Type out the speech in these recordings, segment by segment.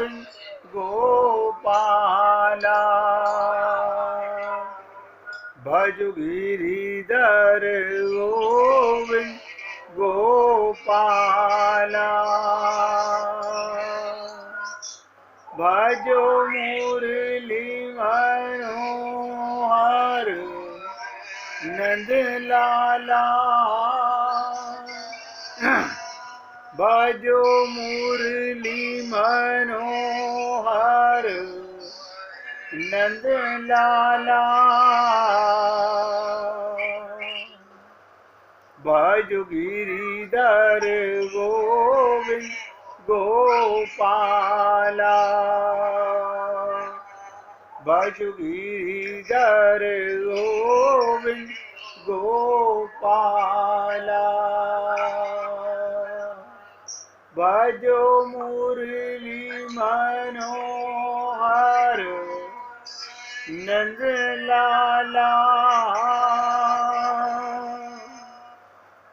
गोविंद गोपाला। भज गिरिधर गोविंद गोपाला। भजो मुरली मनोहर नंद लाला। भजो मुरली मनोहर नंद लाला। भज गिरिधर गोविंद गोपाला। भज गिरिधर गोविंद गोपाला। भजो मुरली मनोहर नंद लाला।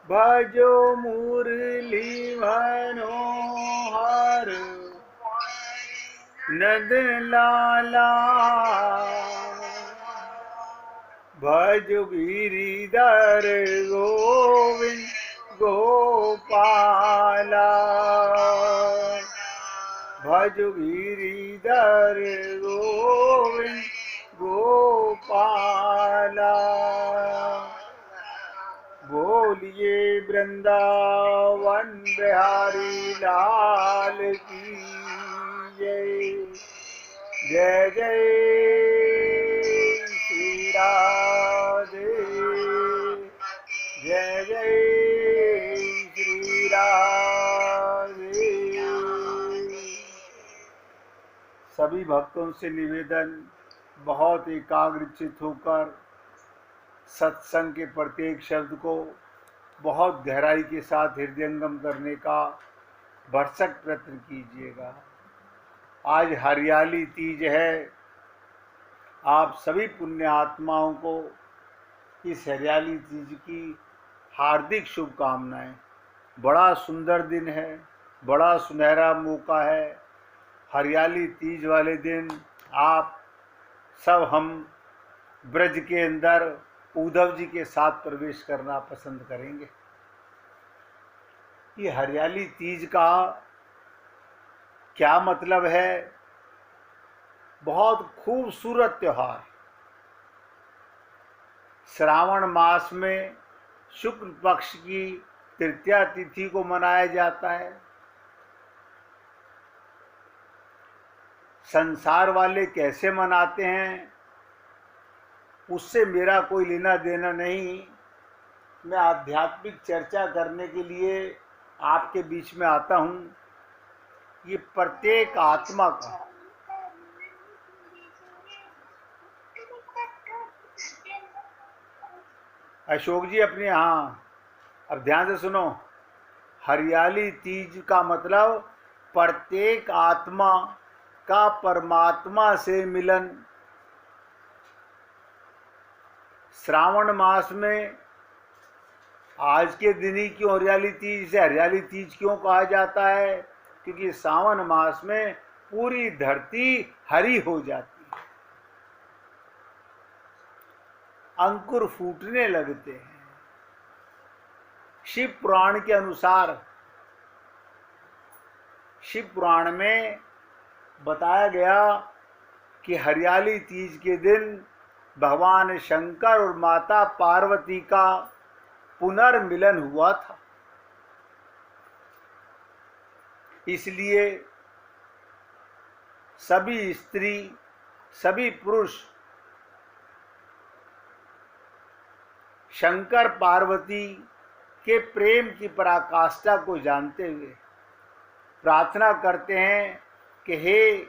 भजो मुरली मनोहर नंद लाला। भज गिरिधर गोविंद गोपाला। भज गिरिधर गोविंद गोपाला। बोलिए वृंदावन बिहारी लाल की जय। जय जय श्री राधे। जय जय श्री राधे। सभी भक्तों से निवेदन, बहुत एकाग्रचित होकर सत्संग के प्रत्येक शब्द को बहुत गहराई के साथ हृदयंगम करने का भरसक प्रयत्न कीजिएगा। आज हरियाली तीज है। आप सभी पुण्य आत्माओं को इस हरियाली तीज की हार्दिक शुभकामनाएं। बड़ा सुंदर दिन है, बड़ा सुनहरा मौका है। हरियाली तीज वाले दिन आप सब हम ब्रज के अंदर उद्धव जी के साथ प्रवेश करना पसंद करेंगे। ये हरियाली तीज का क्या मतलब है? बहुत खूबसूरत त्योहार। श्रावण मास में शुक्ल पक्ष की तृतीया तिथि को मनाया जाता है। संसार वाले कैसे मनाते हैं उससे मेरा कोई लेना देना नहीं। मैं आध्यात्मिक चर्चा करने के लिए आपके बीच में आता हूँ। ये प्रत्येक आत्मा का अशोक जी अपने यहाँ अब ध्यान से सुनो। हरियाली तीज का मतलब प्रत्येक आत्मा का परमात्मा से मिलन। श्रावण मास में आज के दिन ही क्यों हरियाली तीज से हरियाली तीज क्यों कहा जाता है? क्योंकि सावन मास में पूरी धरती हरी हो जाती है, अंकुर फूटने लगते हैं। शिव पुराण के अनुसार, शिव पुराण में बताया गया कि हरियाली तीज के दिन भगवान शंकर और माता पार्वती का पुनर्मिलन हुआ था। इसलिए सभी स्त्री, सभी पुरुष शंकर पार्वती के प्रेम की पराकाष्ठा को जानते हुए प्रार्थना करते हैं कि हे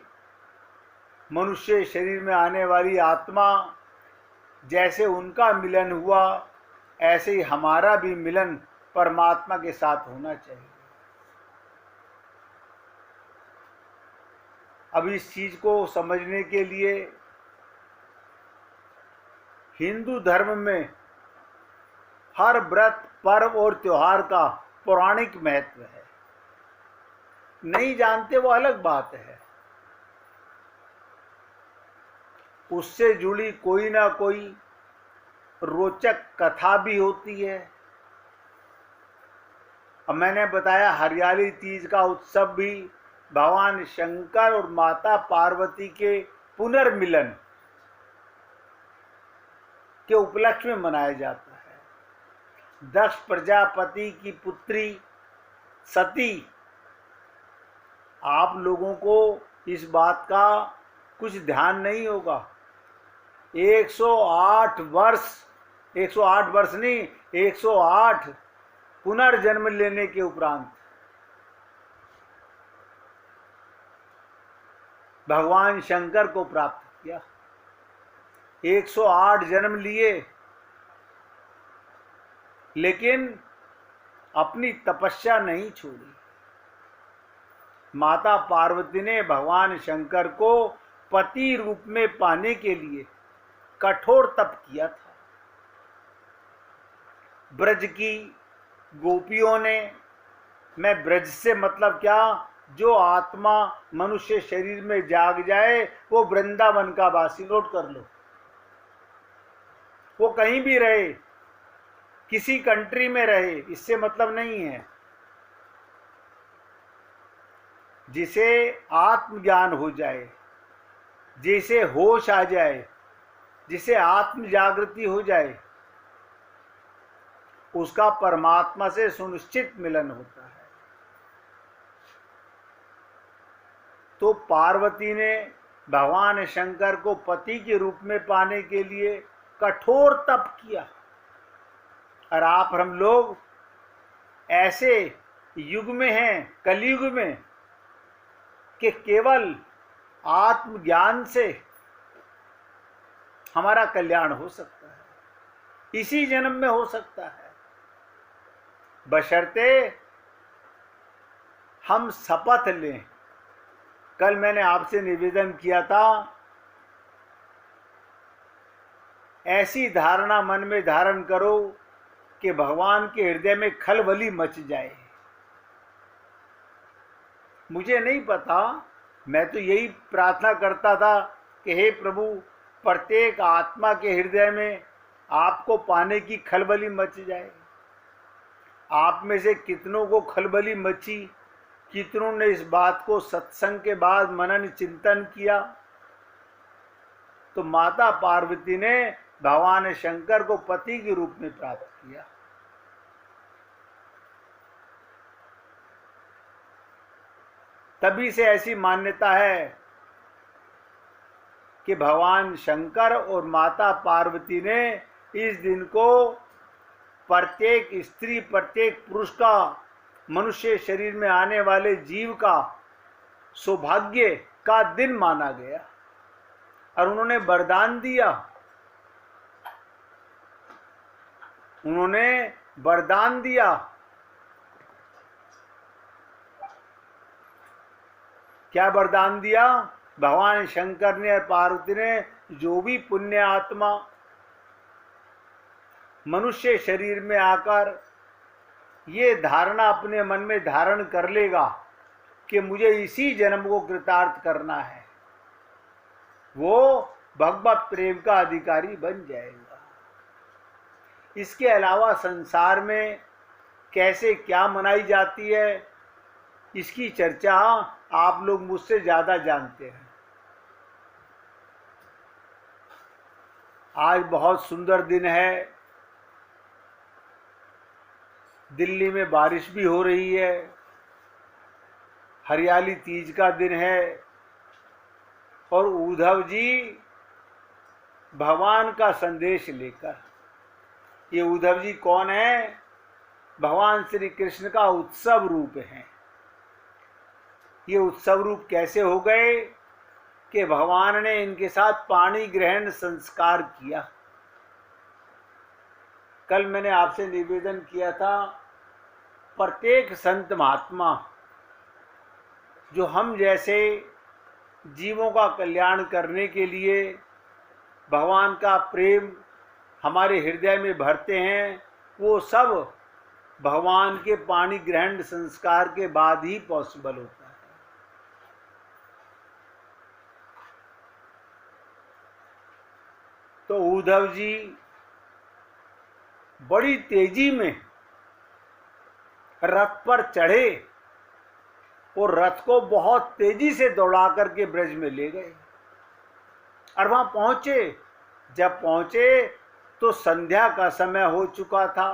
मनुष्य शरीर में आने वाली आत्मा, जैसे उनका मिलन हुआ ऐसे ही हमारा भी मिलन परमात्मा के साथ होना चाहिए। अब इस चीज को समझने के लिए हिंदू धर्म में हर व्रत, पर्व और त्योहार का पौराणिक महत्व है। नहीं जानते वो अलग बात है, उससे जुड़ी कोई ना कोई रोचक कथा भी होती है। अब मैंने बताया हरियाली तीज का उत्सव भी भगवान शंकर और माता पार्वती के पुनर्मिलन के उपलक्ष्य में मनाया जाता है। दक्ष प्रजापति की पुत्री सती, आप लोगों को इस बात का कुछ ध्यान नहीं होगा, 108 वर्ष, 108 वर्ष नहीं, 108 पुनर्जन्म लेने के उपरांत भगवान शंकर को प्राप्त किया। 108 जन्म लिए, लेकिन अपनी तपस्या नहीं छोड़ी। माता पार्वती ने भगवान शंकर को पति रूप में पाने के लिए कठोर तप किया था। ब्रज की गोपियों ने, मैं ब्रज से मतलब क्या, जो आत्मा मनुष्य शरीर में जाग जाए वो वृंदावन का वासी, नोट कर लो, वो कहीं भी रहे, किसी कंट्री में रहे, इससे मतलब नहीं है। जिसे आत्मज्ञान हो जाए, जिसे होश आ जाए, जिसे आत्म जागृति हो जाए, उसका परमात्मा से सुनिश्चित मिलन होता है। तो पार्वती ने भगवान शंकर को पति के रूप में पाने के लिए कठोर तप किया। और आप हम लोग ऐसे युग में हैं, कलयुग में, कि केवल आत्मज्ञान से हमारा कल्याण हो सकता है, इसी जन्म में हो सकता है, बशर्ते हम शपथ लें। कल मैंने आपसे निवेदन किया था, ऐसी धारणा मन में धारण करो कि भगवान के हृदय में खलबली मच जाए। मुझे नहीं पता, मैं तो यही प्रार्थना करता था कि हे प्रभु, प्रत्येक आत्मा के हृदय में आपको पाने की खलबली मच जाए। आप में से कितनों को खलबली मची, कितनों ने इस बात को सत्संग के बाद मनन चिंतन किया। तो माता पार्वती ने भगवान शंकर को पति के रूप में प्राप्त किया। तभी से ऐसी मान्यता है कि भगवान शंकर और माता पार्वती ने इस दिन को प्रत्येक स्त्री, प्रत्येक पुरुष का, मनुष्य शरीर में आने वाले जीव का सौभाग्य का दिन माना गया। और उन्होंने वरदान दिया, उन्होंने वरदान दिया। क्या वरदान दिया? भगवान शंकर ने और पार्वती ने, जो भी पुण्य आत्मा मनुष्य शरीर में आकर ये धारणा अपने मन में धारण कर लेगा कि मुझे इसी जन्म को कृतार्थ करना है, वो भगवत प्रेम का अधिकारी बन जाएगा। इसके अलावा संसार में कैसे क्या मनाई जाती है, इसकी चर्चा आप लोग मुझसे ज्यादा जानते हैं। आज बहुत सुंदर दिन है, दिल्ली में बारिश भी हो रही है, हरियाली तीज का दिन है, और उद्धव जी भगवान का संदेश लेकर, ये उद्धव जी कौन है? भगवान श्री कृष्ण का उत्सव रूप है। ये उत्सव रूप कैसे हो गए कि भगवान ने इनके साथ पाणी ग्रहण संस्कार किया। कल मैंने आपसे निवेदन किया था, प्रत्येक संत महात्मा जो हम जैसे जीवों का कल्याण करने के लिए भगवान का प्रेम हमारे हृदय में भरते हैं, वो सब भगवान के पाणी ग्रहण संस्कार के बाद ही पॉसिबल होता है। तो उद्धव जी बड़ी तेजी में रथ पर चढ़े और रथ को बहुत तेजी से दौड़ा करके ब्रज में ले गए और वहां पहुंचे। जब पहुंचे तो संध्या का समय हो चुका था।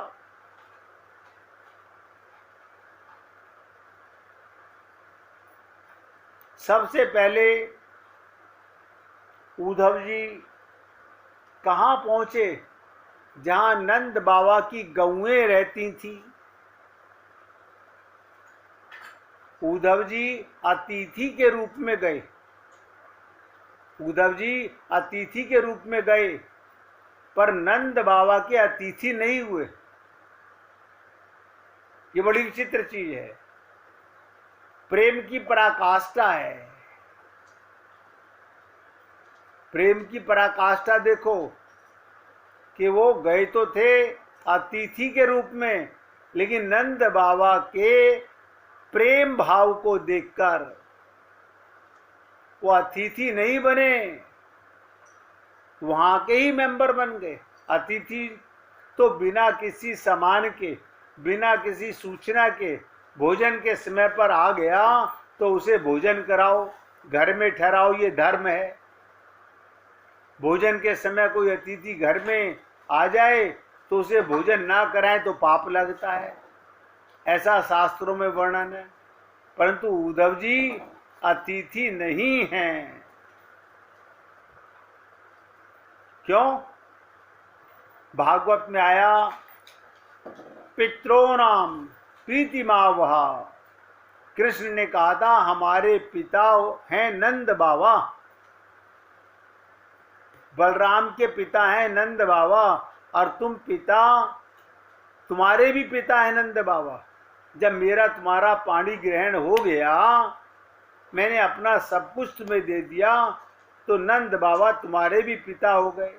सबसे पहले उद्धव जी कहाँ पहुंचे? जहां नंद बाबा की गौएं रहती थी। उद्धव जी अतिथि के रूप में गए। उद्धव जी अतिथि के रूप में गए, पर नंद बाबा के अतिथि नहीं हुए। ये बड़ी विचित्र चीज है। प्रेम की पराकाष्ठा है। प्रेम की पराकाष्ठा देखो कि वो गए तो थे अतिथि के रूप में, लेकिन नंद बाबा के प्रेम भाव को देखकर वो अतिथि नहीं बने, वहां के ही मेंबर बन गए। अतिथि तो बिना किसी सम्मान के, बिना किसी सूचना के भोजन के समय पर आ गया तो उसे भोजन कराओ, घर में ठहराओ, ये धर्म है। भोजन के समय कोई अतिथि घर में आ जाए तो उसे भोजन ना कराएं तो पाप लगता है, ऐसा शास्त्रों में वर्णन है। परंतु उद्धव जी अतिथि नहीं हैं। क्यों? भागवत में आया, पित्रोनाम प्रीतिमावह। कृष्ण ने कहा था हमारे पिता हैं नंद बाबा, बलराम के पिता हैं नंद बाबा, और तुम्हारे भी पिता हैं नंद बाबा। जब मेरा तुम्हारा पाणी ग्रहण हो गया, मैंने अपना सब कुछ तुम्हें दे दिया, तो नंद बाबा तुम्हारे भी पिता हो गए।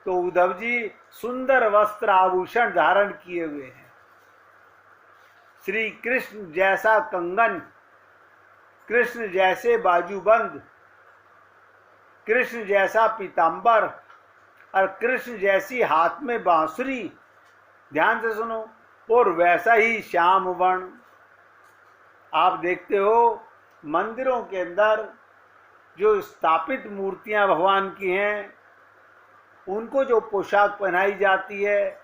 तो उद्धव जी सुंदर वस्त्र आभूषण धारण किए हुए हैं। श्री कृष्ण जैसा कंगन, कृष्ण जैसे बाजूबंद, कृष्ण जैसा पीतांबर और कृष्ण जैसी हाथ में बांसुरी, ध्यान से सुनो, और वैसा ही श्याम वर्ण। आप देखते हो मंदिरों के अंदर जो स्थापित मूर्तियां भगवान की हैं, उनको जो पोशाक पहनाई जाती है,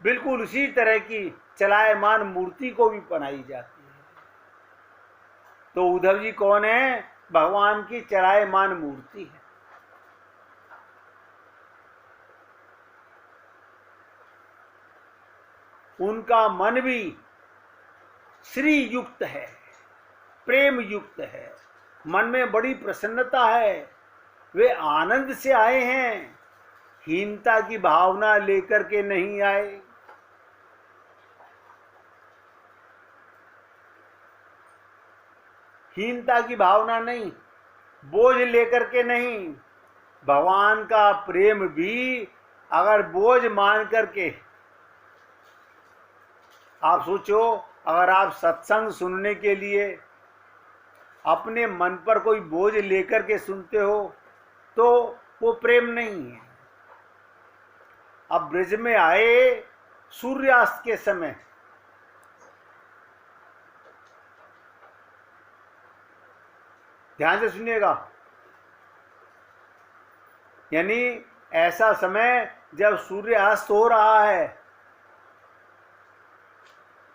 बिल्कुल उसी तरह की चलायमान मूर्ति को भी पहनाई जाती है। तो उद्धव जी कौन है? भगवान की चलायमान मूर्ति है। उनका मन भी श्री युक्त है, प्रेम युक्त है, मन में बड़ी प्रसन्नता है। वे आनंद से आए हैं, हीनता की भावना लेकर के नहीं आए। हीनता की भावना नहीं, बोझ लेकर के नहीं। भगवान का प्रेम भी अगर बोझ मान करके, आप सोचो, अगर आप सत्संग सुनने के लिए अपने मन पर कोई बोझ लेकर के सुनते हो तो वो प्रेम नहीं है। अब ब्रज में आए सूर्यास्त के समय, ध्यान से सुनिएगा, यानी ऐसा समय जब सूर्यास्त हो रहा है।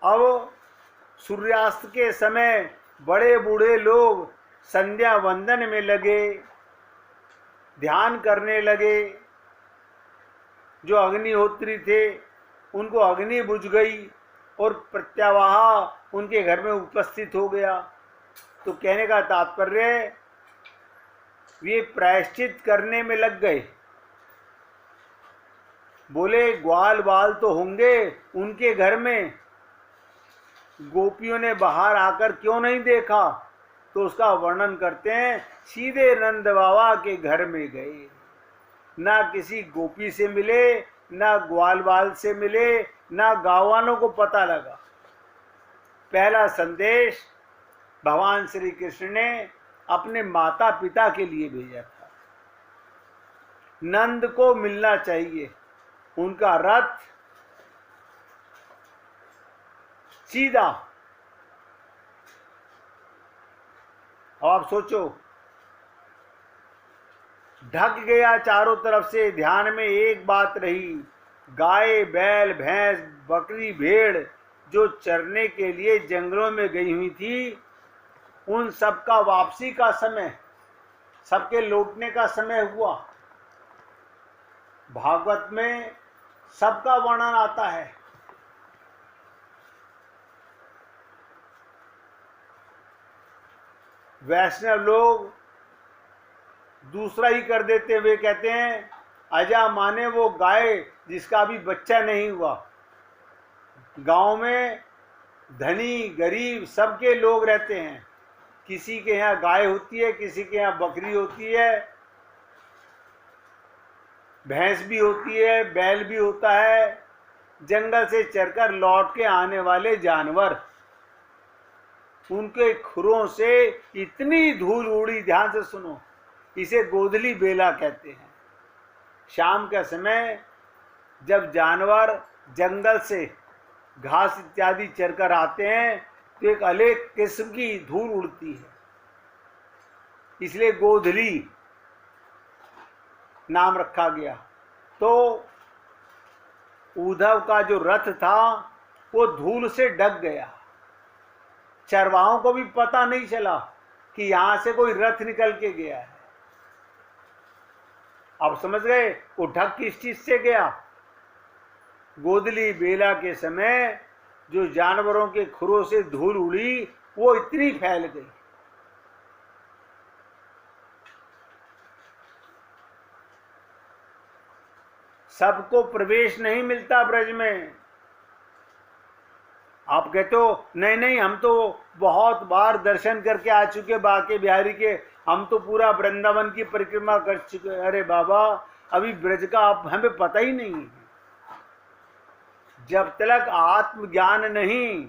अब सूर्यास्त के समय बड़े बूढ़े लोग संध्या वंदन में लगे, ध्यान करने लगे। जो अग्निहोत्री थे उनको अग्नि बुझ गई और प्रत्यावाह उनके घर में उपस्थित हो गया। तो कहने का तात्पर्य, वे प्रायश्चित करने में लग गए। बोले ग्वाल बाल तो होंगे उनके घर में, गोपियों ने बाहर आकर क्यों नहीं देखा? तो उसका वर्णन करते हैं, सीधे नंद बाबा के घर में गए, ना किसी गोपी से मिले, ना ग्वाल बाल से मिले, ना गाँव वालों को पता लगा। पहला संदेश भगवान श्री कृष्ण ने अपने माता पिता के लिए भेजा था। नंद को मिलना चाहिए। उनका रथ सीधा, अब आप सोचो, ढक गया चारों तरफ से। ध्यान में एक बात रही, गाय बैल भैंस बकरी भेड़ जो चरने के लिए जंगलों में गई हुई थी, उन सबका वापसी का समय, सबके लौटने का समय हुआ। भागवत में सबका वर्णन आता है। वैष्णव लोग दूसरा ही कर देते, वे कहते हैं अजा माने वो गाय जिसका अभी बच्चा नहीं हुआ। गांव में धनी गरीब सबके लोग रहते हैं, किसी के यहाँ गाय होती है, किसी के यहाँ बकरी होती है, भैंस भी होती है, बैल भी होता है। जंगल से चरकर लौट के आने वाले जानवर, उनके खुरों से इतनी धूल उड़ी, ध्यान से सुनो, इसे गोधली बेला कहते हैं। शाम का समय जब जानवर जंगल से घास इत्यादि चरकर आते हैं तो एक अलग किस्म की धूल उड़ती है, इसलिए गोधली नाम रखा गया। तो उद्धव का जो रथ था वो धूल से ढक गया। चरवाहों को भी पता नहीं चला कि यहां से कोई रथ निकल के गया है। आप समझ गए वो ढक किस चीज से गया? गोधली बेला के समय जो जानवरों के खुरों से धूल उड़ी वो इतनी फैल गई। सबको प्रवेश नहीं मिलता ब्रज में। आप कहते हो नहीं नहीं, हम तो बहुत बार दर्शन करके आ चुके बांके बिहारी के, हम तो पूरा वृंदावन की परिक्रमा कर चुके। अरे बाबा, अभी ब्रज का आप हमें पता ही नहीं है। जब तक आत्मज्ञान नहीं,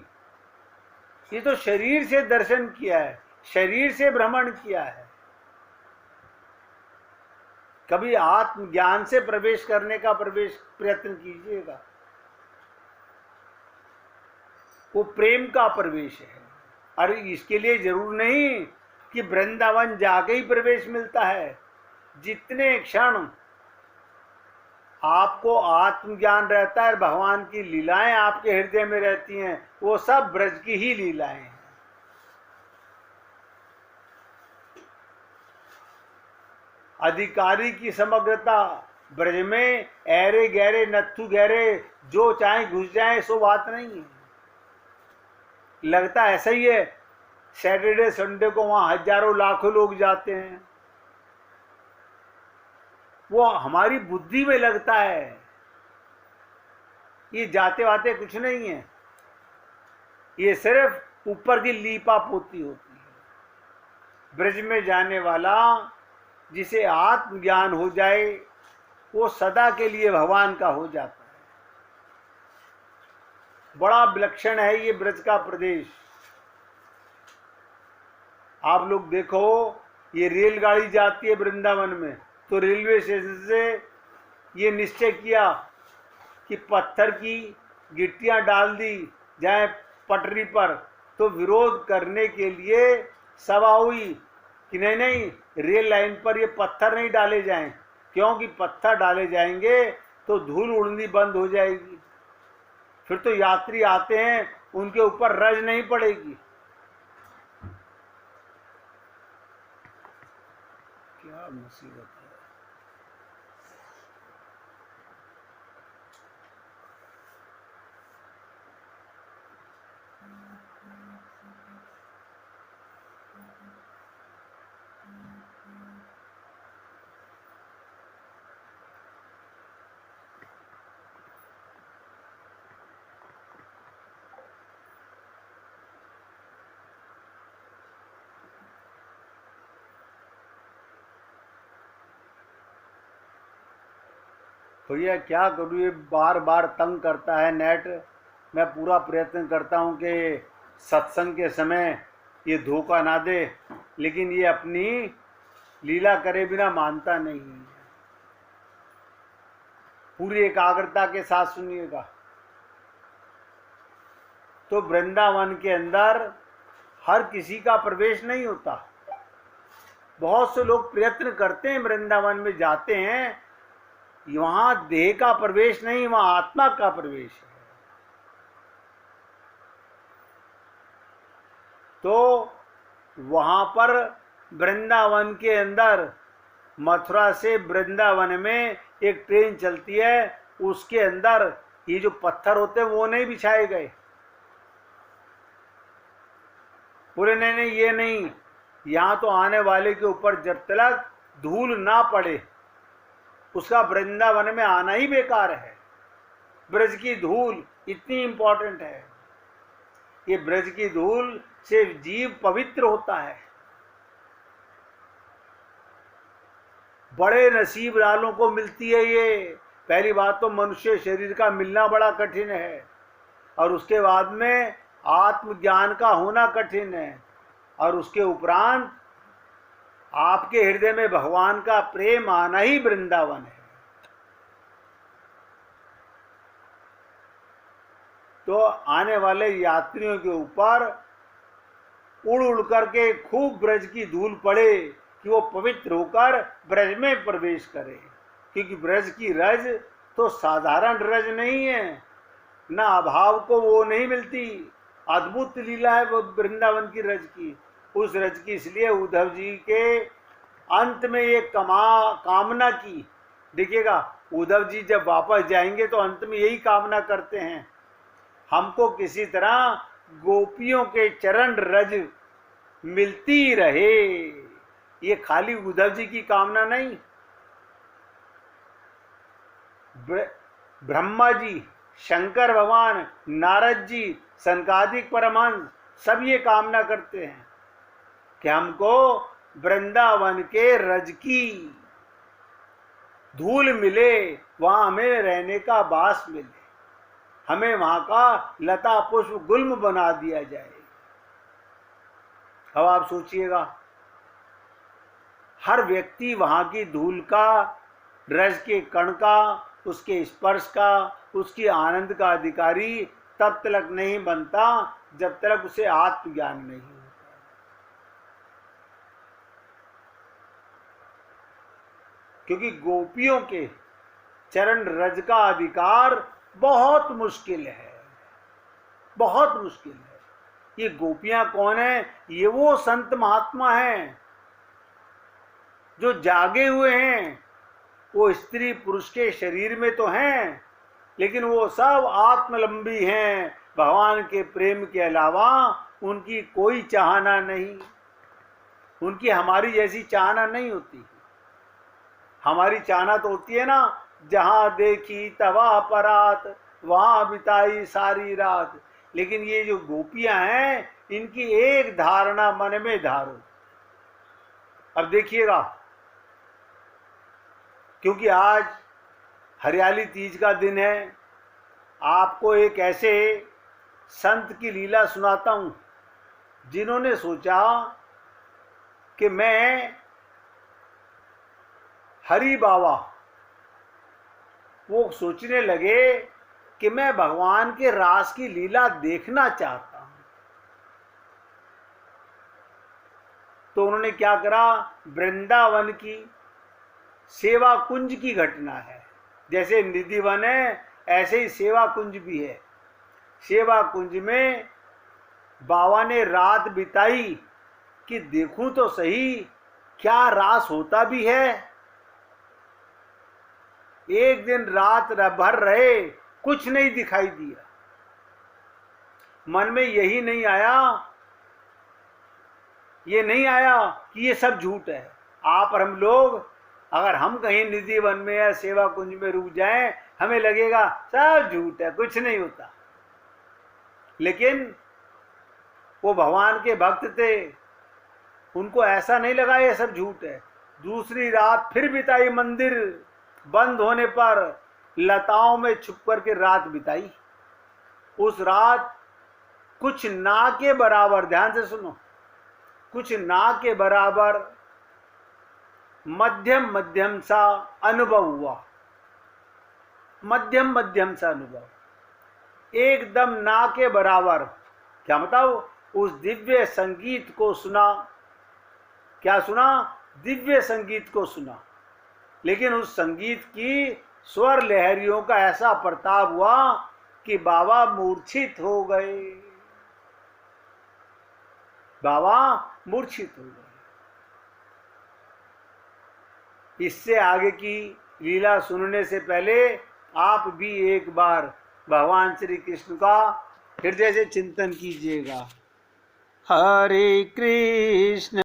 ये तो शरीर से दर्शन किया है, शरीर से भ्रमण किया है। कभी आत्मज्ञान से प्रवेश करने का प्रयत्न कीजिएगा। वो प्रेम का प्रवेश है। अरे इसके लिए जरूर नहीं कि वृंदावन जाके ही प्रवेश मिलता है। जितने क्षण आपको आत्मज्ञान रहता है, भगवान की लीलाएं आपके हृदय में रहती हैं, वो सब ब्रज की ही लीलाएं हैं। अधिकारी की समग्रता ब्रज में, ऐरे गहरे नत्थु गहरे जो चाहे घुस जाए, सो बात नहीं है। लगता ऐसा ही है, सैटरडे संडे को वहां हजारों लाखों लोग जाते हैं। वो हमारी बुद्धि में लगता है, ये जाते वाते कुछ नहीं है, ये सिर्फ ऊपर की लीपा पोती होती है। ब्रज में जाने वाला जिसे आत्मज्ञान हो जाए, वो सदा के लिए भगवान का हो जाता है। बड़ा विलक्षण है ये ब्रज का प्रदेश। आप लोग देखो, ये रेलगाड़ी जाती है वृंदावन में, तो रेलवे स्टेशन से ये निश्चय किया कि पत्थर की गिट्टियां डाल दी जाए पटरी पर, तो विरोध करने के लिए सभा हुई कि नहीं नहीं, रेल लाइन पर ये पत्थर नहीं डाले जाएं, क्योंकि पत्थर डाले जाएंगे तो धूल उड़नी बंद हो जाएगी, फिर तो यात्री आते हैं उनके ऊपर रज नहीं पड़ेगी। क्या मुसीबत है। भैया क्या करूँ, ये बार बार तंग करता है नेट। मैं पूरा प्रयत्न करता हूँ कि सत्संग के समय ये धोखा ना दे, लेकिन ये अपनी लीला करे बिना मानता नहीं है। पूरी एकाग्रता के साथ सुनिएगा। तो वृंदावन के अंदर हर किसी का प्रवेश नहीं होता। बहुत से लोग प्रयत्न करते हैं, वृंदावन में जाते हैं, वहां देह का प्रवेश नहीं, वहां आत्मा का प्रवेश है। तो वहां पर वृंदावन के अंदर, मथुरा से वृंदावन में एक ट्रेन चलती है, उसके अंदर ये जो पत्थर होते हैं वो नहीं बिछाए गए। पूरे नहीं, ये नहीं, यहां तो आने वाले के ऊपर जब तक धूल ना पड़े उसका वृंदावन में आना ही बेकार है। ब्रज की धूल इतनी इंपॉर्टेंट है। ये ब्रज की धूल से जीव पवित्र होता है। बड़े नसीब वालों को मिलती है ये। पहली बात तो मनुष्य शरीर का मिलना बड़ा कठिन है, और उसके बाद में आत्मज्ञान का होना कठिन है, और उसके उपरांत आपके हृदय में भगवान का प्रेम आना ही वृंदावन है। तो आने वाले यात्रियों के ऊपर उड़ उड़ करके खूब ब्रज की धूल पड़े कि वो पवित्र होकर ब्रज में प्रवेश करे। क्योंकि ब्रज की रज तो साधारण रज नहीं है, ना अभाव को वो नहीं मिलती। अद्भुत लीला है वो वृंदावन की रज की। उस रज की इसलिए उद्धव जी के अंत में ये कामना की। देखिएगा, उद्धव जी जब वापस जाएंगे तो अंत में यही कामना करते हैं, हमको किसी तरह गोपियों के चरण रज मिलती रहे। ये खाली उद्धव जी की कामना नहीं, ब्रह्मा जी, शंकर भगवान, नारद जी, सनकादिक परमहंस सब ये कामना करते हैं कि हमको वृंदावन के रज की धूल मिले, वहां हमें रहने का वास मिले, हमें वहां का लता पुष्प गुल्म बना दिया जाए। अब आप सोचिएगा, हर व्यक्ति वहां की धूल का, रज के कण का, उसके स्पर्श का, उसकी आनंद का अधिकारी तब तक नहीं बनता जब तक उसे आत्मज्ञान नहीं होता। क्योंकि गोपियों के चरण रज का अधिकार बहुत मुश्किल है, बहुत मुश्किल है। ये गोपियां कौन है? ये वो संत महात्मा हैं जो जागे हुए हैं। वो स्त्री पुरुष के शरीर में तो हैं, लेकिन वो सब आत्मलंबी हैं। भगवान के प्रेम के अलावा उनकी कोई चाहना नहीं, उनकी हमारी जैसी चाहना नहीं होती। हमारी चाहना तो होती है ना, जहां देखी तवा परात, वहां बिताई सारी रात। लेकिन ये जो गोपियां हैं, इनकी एक धारणा मन में धारो। अब देखिएगा, क्योंकि आज हरियाली तीज का दिन है, आपको एक ऐसे संत की लीला सुनाता हूं जिन्होंने सोचा कि मैं हरि बाबा, वो सोचने लगे कि मैं भगवान के रास की लीला देखना चाहता हूं। तो उन्होंने क्या करा, वृंदावन की सेवा कुंज की घटना है। जैसे निधिवन है, ऐसे ही सेवा कुंज भी है। सेवा कुंज में बाबा ने रात बिताई कि देखूं तो सही क्या रास होता भी है। एक दिन रात भर रहे, कुछ नहीं दिखाई दिया। मन में यही नहीं आया, ये नहीं आया कि ये सब झूठ है। आप और हम लोग अगर हम कहीं निधि वन में या सेवा कुंज में रुक जाएं, हमें लगेगा सब झूठ है, कुछ नहीं होता। लेकिन वो भगवान के भक्त थे, उनको ऐसा नहीं लगा ये सब झूठ है। दूसरी रात फिर बिताई, मंदिर बंद होने पर लताओं में छुप करके रात बिताई। उस रात कुछ ना के बराबर, ध्यान से सुनो, कुछ ना के बराबर मध्यम मध्यम सा अनुभव हुआ। मध्यम मध्यम सा अनुभव, एकदम ना के बराबर। क्या बताओ, उस दिव्य संगीत को सुना। क्या सुना? दिव्य संगीत को सुना। लेकिन उस संगीत की स्वर लहरियों का ऐसा प्रताप हुआ कि बाबा मूर्छित हो गए। बाबा मूर्छित हो गए। इससे आगे की लीला सुनने से पहले आप भी एक बार भगवान श्री कृष्ण का हृदय से चिंतन कीजिएगा। हरे कृष्ण